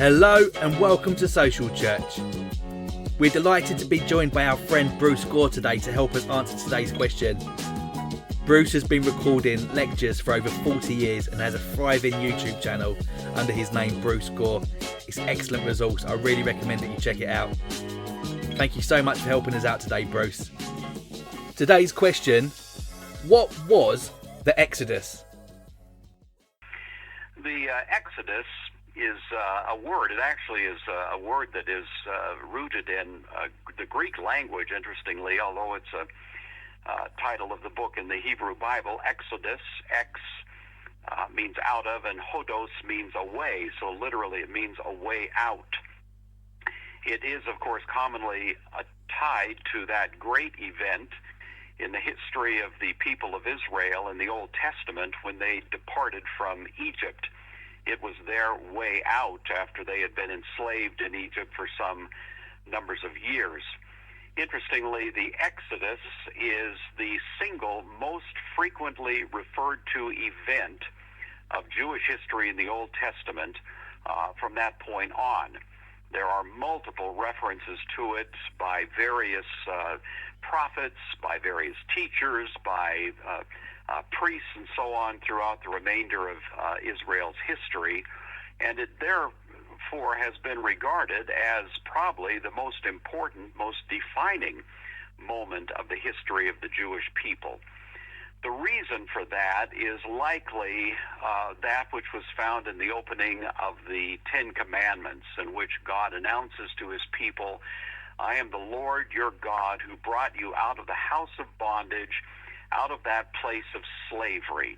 Hello and welcome to Social Church. We're delighted to be joined by our friend Bruce Gore today to help us answer today's question. Bruce has been recording lectures for over 40 years and has a thriving YouTube channel under his name Bruce Gore. It's excellent resource. I really recommend that you check it out. Thank you so much for helping us out today, Bruce. Today's question: what was the Exodus? The Exodus is a word. It actually is a word that is rooted in the Greek language, interestingly, although it's a title of the book in the Hebrew Bible. Exodus, means out of, and hodos means away, so literally it means a way out. It is, of course, commonly tied to that great event in the history of the people of Israel in the Old Testament when they departed from Egypt. It was their way out after they had been enslaved in Egypt for some numbers of years. Interestingly, the Exodus is the single most frequently referred to event of Jewish history in the Old Testament from that point on. There are multiple references to it by various prophets, by various teachers, by priests and so on throughout the remainder of Israel's history, and it therefore has been regarded as probably the most important, most defining moment of the history of the Jewish people. The reason for that is likely that which was found in the opening of the Ten Commandments, in which God announces to his people, "I am the Lord your God who brought you out of the house of bondage, out of that place of slavery."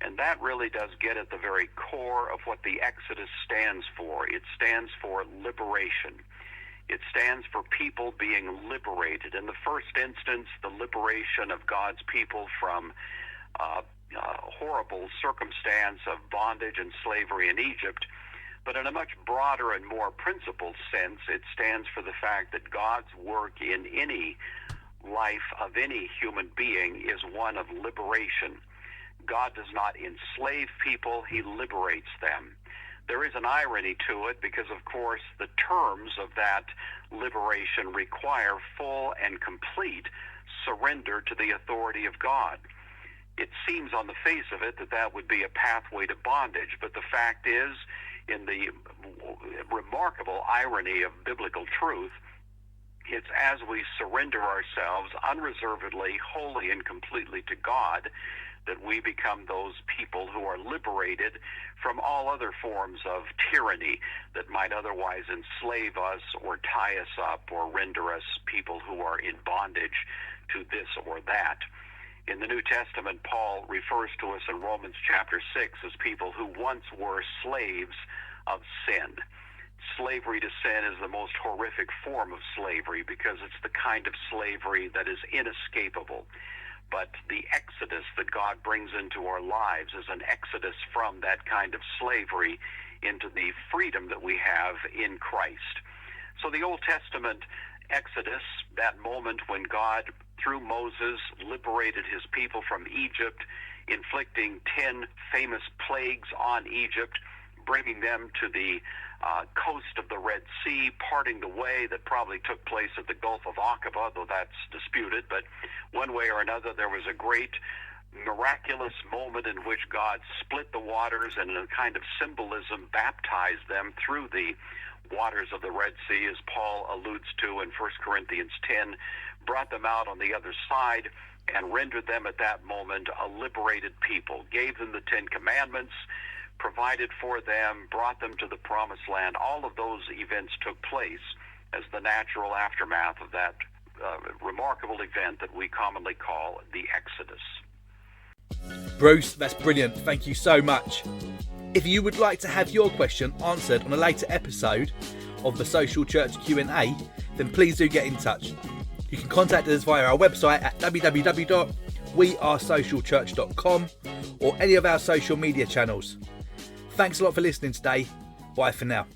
And that really does get at the very core of what the Exodus stands for. It stands for liberation. It stands for people being liberated. In the first instance, the liberation of God's people from horrible circumstance of bondage and slavery in Egypt. But in a much broader and more principled sense, it stands for the fact that God's work in any life of any human being is one of liberation. God does not enslave people, he liberates them. There is an irony to it because, of course, the terms of that liberation require full and complete surrender to the authority of God. It seems on the face of it that that would be a pathway to bondage, but the fact is, in the remarkable irony of biblical truth, it's as we surrender ourselves unreservedly, wholly, and completely to God that we become those people who are liberated from all other forms of tyranny that might otherwise enslave us or tie us up or render us people who are in bondage to this or that. In the New Testament, Paul refers to us in Romans chapter 6 as people who once were slaves of sin. Slavery to sin is the most horrific form of slavery because it's the kind of slavery that is inescapable. But the exodus that God brings into our lives is an exodus from that kind of slavery into the freedom that we have in Christ. So the Old Testament Exodus, that moment when God, through Moses, liberated his people from Egypt, inflicting 10 famous plagues on Egypt, bringing them to the coast of the Red Sea, parting the way that probably took place at the Gulf of Aqaba, though that's disputed. But one way or another, there was a great miraculous moment in which God split the waters and in a kind of symbolism baptized them through the waters of the Red Sea, as Paul alludes to in 1 Corinthians 10, brought them out on the other side and rendered them at that moment a liberated people, gave them the Ten Commandments, provided for them, brought them to the promised land. All of those events took place as the natural aftermath of that remarkable event that we commonly call the Exodus. Bruce, that's brilliant. Thank you so much. If you would like to have your question answered on a later episode of the Social Church Q&A, then please do get in touch. You can contact us via our website at www.wearesocialchurch.com or any of our social media channels. Thanks a lot for listening today. Bye for now.